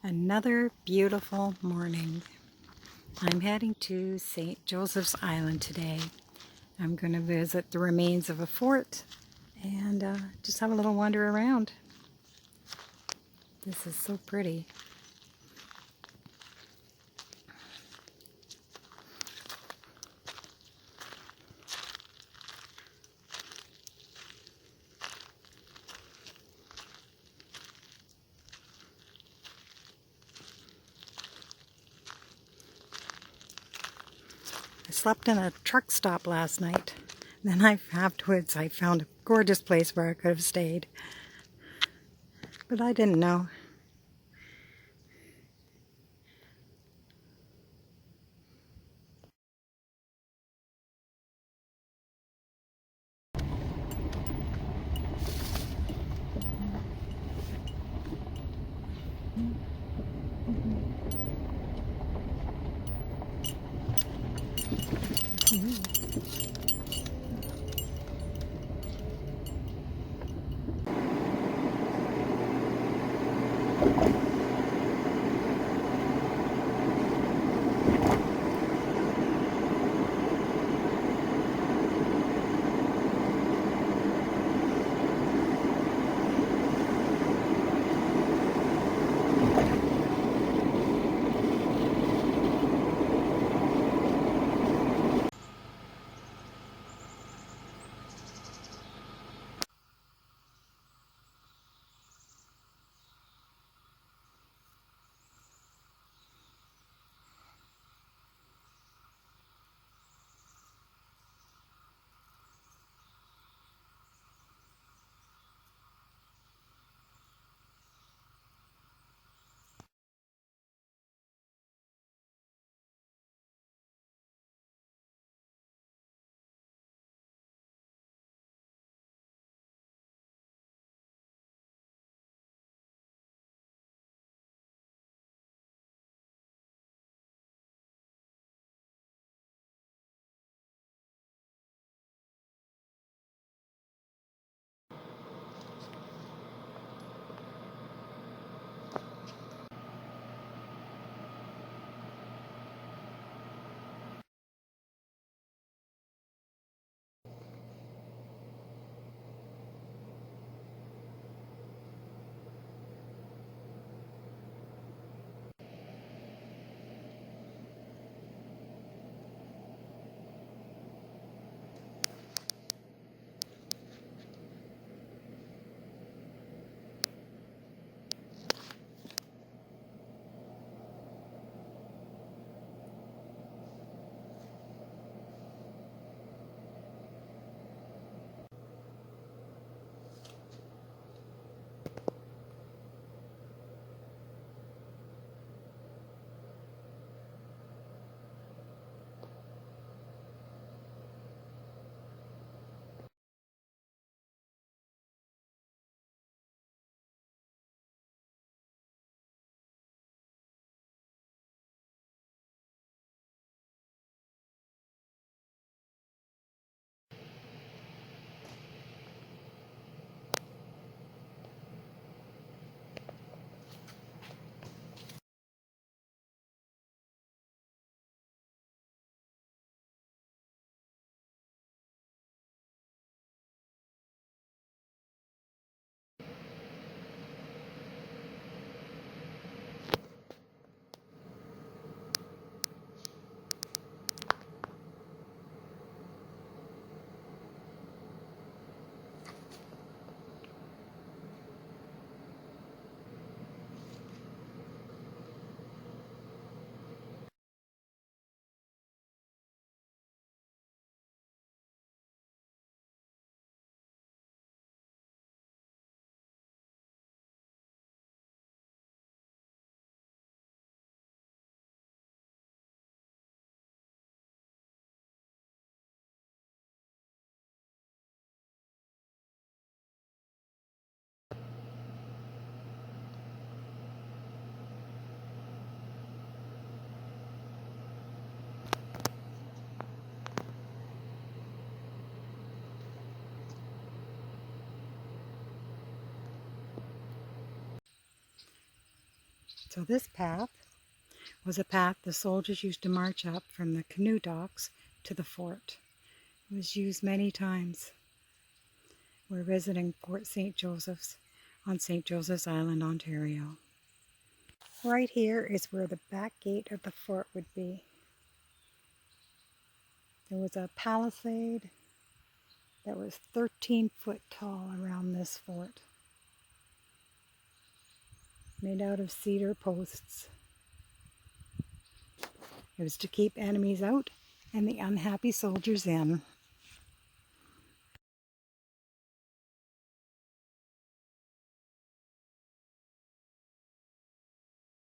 Another beautiful morning. I'm heading to St. Joseph's Island today. I'm going to visit the remains of a fort and just have a little wander around. This is so pretty. I slept in a truck stop last night. Then afterwards I found a gorgeous place where I could have stayed. But I didn't know. So this path was a path the soldiers used to march up from the canoe docks to the fort. It was used many times. We're visiting Fort St. Joseph's on St. Joseph's Island, Ontario. Right here is where the back gate of the fort would be. There was a palisade that was 13 foot tall around this fort, made out of cedar posts. It was to keep enemies out and the unhappy soldiers in.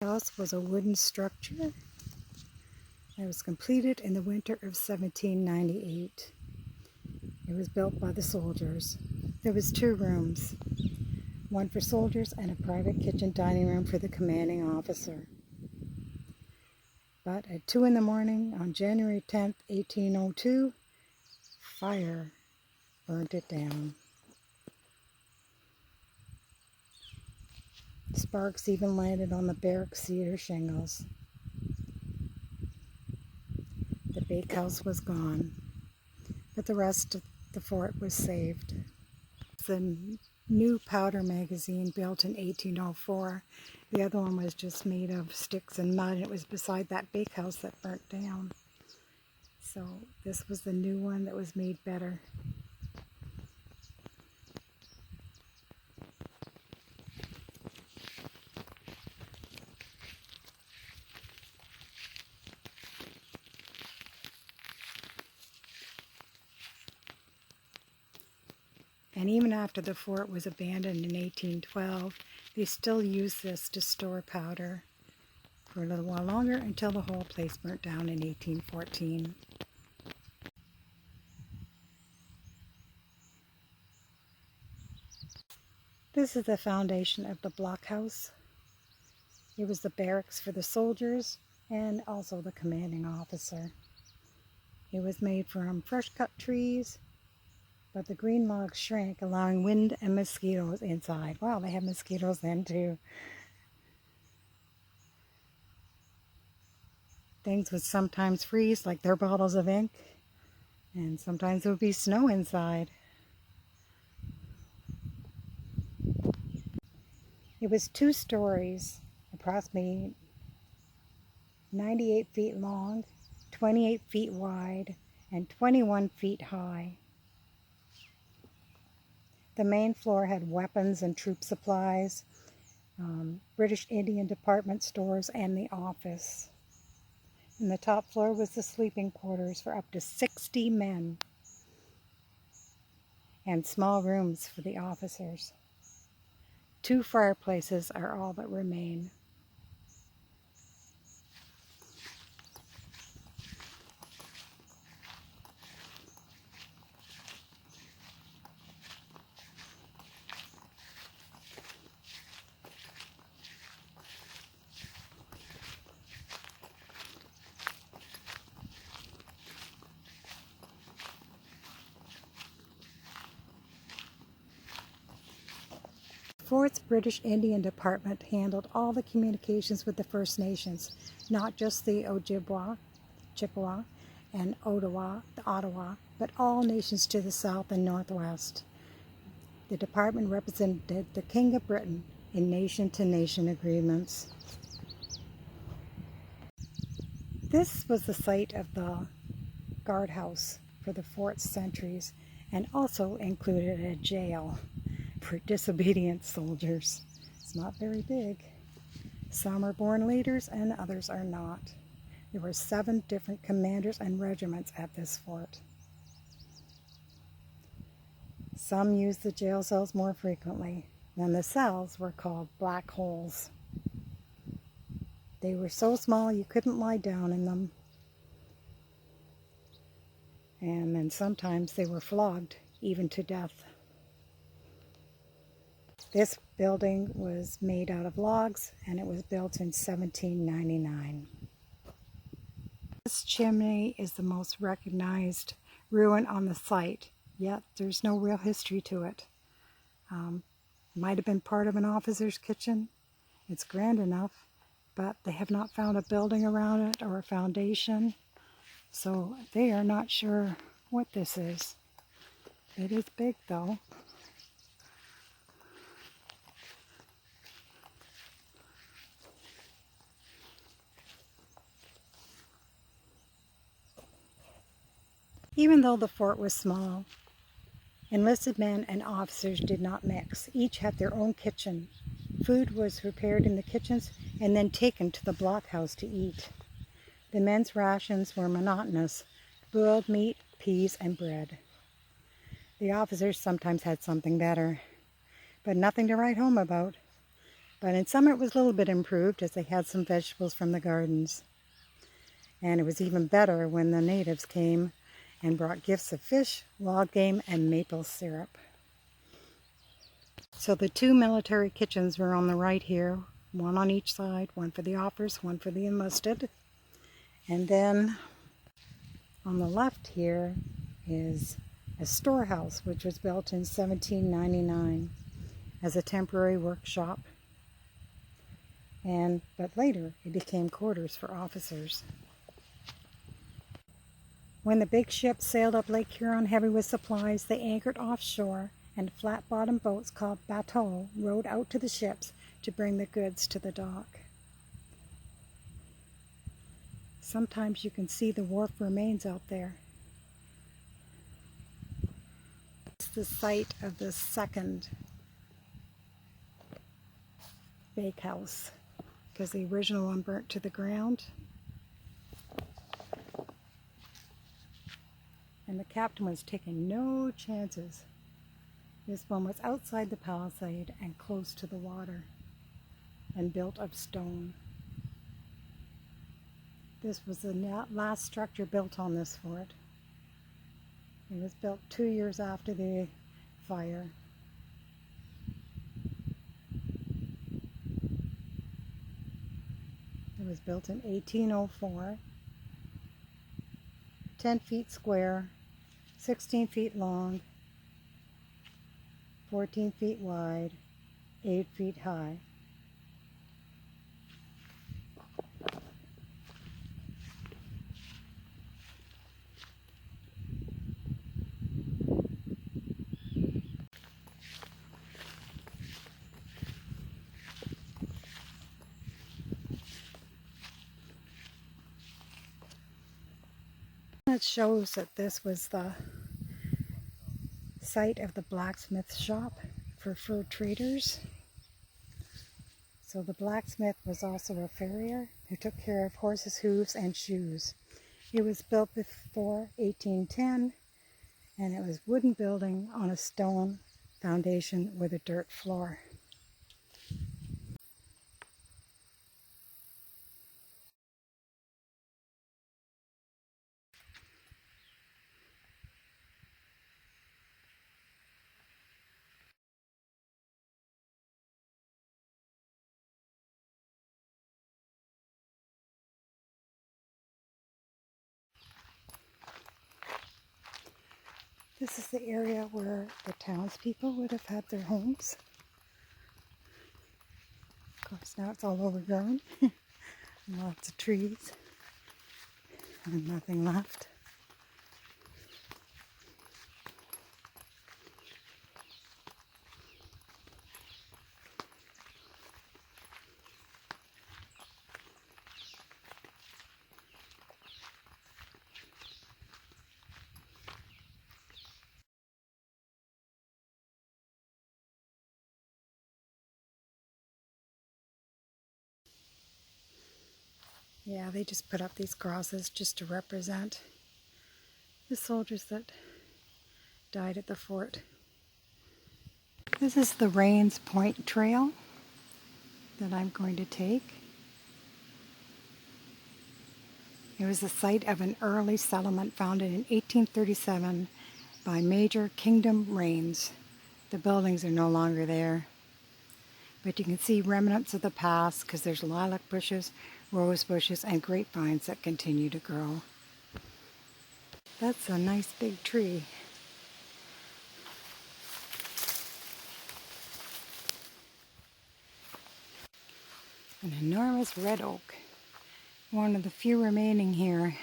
The house was a wooden structure that was completed in the winter of 1798. It was built by the soldiers. There was 2 rooms, one for soldiers and a private kitchen dining room for the commanding officer. But at 2 in the morning on January 10th, 1802, fire burned it down. Sparks even landed on the barrack cedar shingles. The bakehouse was gone, but the rest of the fort was saved. The new powder magazine built in 1804. The other one was just made of sticks and mud, and it was beside that bakehouse that burnt down. So this was the new one that was made better. And even after the fort was abandoned in 1812, they still used this to store powder for a little while longer until the whole place burnt down in 1814. This is the foundation of the blockhouse. It was the barracks for the soldiers and also the commanding officer. It was made from fresh cut trees, but the green logs shrank, allowing wind and mosquitoes inside. Wow, they have mosquitoes then too. Things would sometimes freeze, like their bottles of ink, and sometimes there would be snow inside. It was 2 stories, approximately 98 feet long, 28 feet wide, and 21 feet high. The main floor had weapons and troop supplies, British Indian department stores, and the office. And the top floor was the sleeping quarters for up to 60 men, and small rooms for the officers. 2 fireplaces are all that remain. The Fort's British Indian Department handled all the communications with the First Nations, not just the Ojibwa, Chippewa, and Ottawa, but all nations to the south and northwest. The department represented the King of Britain in nation-to-nation agreements. This was the site of the guardhouse for the fort's sentries, and also included a jail for disobedient soldiers. It's not very big. Some are born leaders and others are not. There were 7 different commanders and regiments at this fort. Some used the jail cells more frequently, and the cells were called black holes. They were so small you couldn't lie down in them. And then sometimes they were flogged, even to death. This building was made out of logs, and it was built in 1799. This chimney is the most recognized ruin on the site, yet there's no real history to it. Might have been part of an officer's kitchen. It's grand enough, but they have not found a building around it or a foundation, so they are not sure what this is. It is big though. Even though the fort was small, enlisted men and officers did not mix. Each had their own kitchen. Food was prepared in the kitchens and then taken to the blockhouse to eat. The men's rations were monotonous: boiled meat, peas, and bread. The officers sometimes had something better, but nothing to write home about. But in summer it was a little bit improved, as they had some vegetables from the gardens. And it was even better when the natives came and brought gifts of fish, wild game, and maple syrup. So the two military kitchens were on the right here, one on each side, one for the officers, one for the enlisted. And then on the left here is a storehouse, which was built in 1799 as a temporary workshop. But later it became quarters for officers. When the big ships sailed up Lake Huron heavy with supplies, they anchored offshore, and flat-bottomed boats called bateaux rowed out to the ships to bring the goods to the dock. Sometimes you can see the wharf remains out there. It's the site of the second bakehouse, because the original one burnt to the ground. And the captain was taking no chances. This one was outside the palisade and close to the water and built of stone. This was the last structure built on this fort. It was built 2 years after the fire. It was built in 1804, 10 feet square, 16 feet long, 14 feet wide, 8 feet high. It shows that this was the site of the blacksmith shop for fur traders. So the blacksmith was also a farrier who took care of horses' hooves and shoes. It was built before 1810, and it was a wooden building on a stone foundation with a dirt floor. This is the area where the townspeople would have had their homes. Of course, now it's all overgrown. Lots of trees and nothing left. Yeah, they just put up these crosses just to represent the soldiers that died at the fort. This is the Rains Point Trail that I'm going to take. It was the site of an early settlement founded in 1837 by Major Kingdom Rains. The buildings are no longer there, but you can see remnants of the past because there's lilac bushes, rose bushes, and grapevines that continue to grow. That's a nice big tree. An enormous red oak. One of the few remaining here.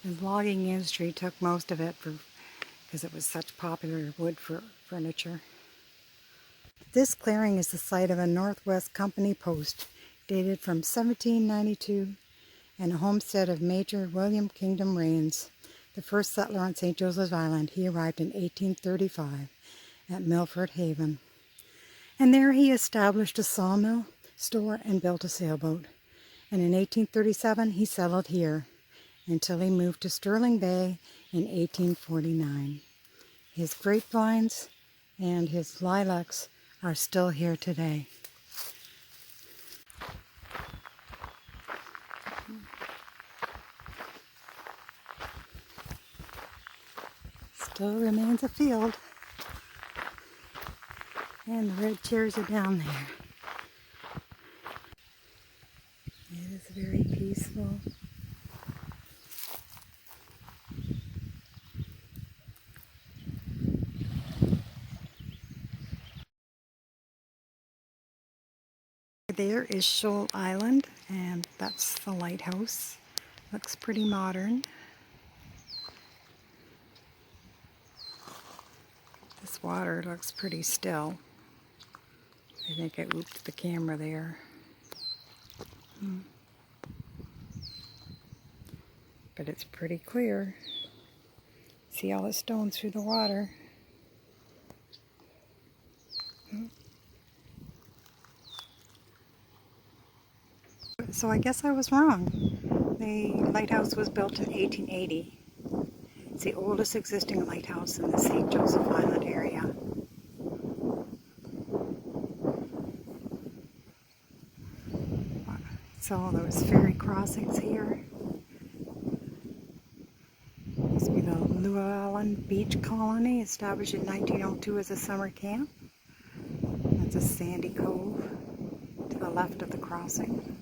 The logging industry took most of it because it was such popular wood for furniture. This clearing is the site of a Northwest Company post dated from 1792 and a homestead of Major William Kingdom Rains, the first settler on St. Joseph's Island. He arrived in 1835 at Milford Haven. And there he established a sawmill, store, and built a sailboat. And in 1837 he settled here until he moved to Sterling Bay in 1849. His grapevines and his lilacs are still here today. Still remains a field. And the red chairs are down there. It is very peaceful. There is Shoal Island, and that's the lighthouse. Looks pretty modern. This water looks pretty still. I think I ooped the camera there. But it's pretty clear. See all the stones through the water. So I guess I was wrong. The lighthouse was built in 1880. It's the oldest existing lighthouse in the St. Joseph Island area. So those ferry crossings here. Used to be the Llewellyn Beach Colony, established in 1902 as a summer camp. That's a sandy cove to the left of the crossing.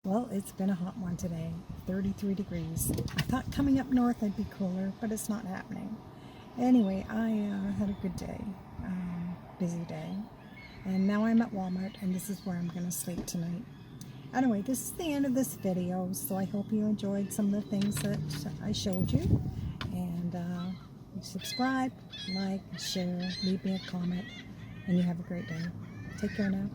Well, it's been a hot one today, 33 degrees. I thought coming up north I'd be cooler, but it's not happening. Anyway, I had a good day, busy day, and now I'm at Walmart, and this is where I'm going to sleep tonight. Anyway, this is the end of this video, so I hope you enjoyed some of the things that I showed you, and subscribe, like, share, leave me a comment, and you have a great day. Take care now.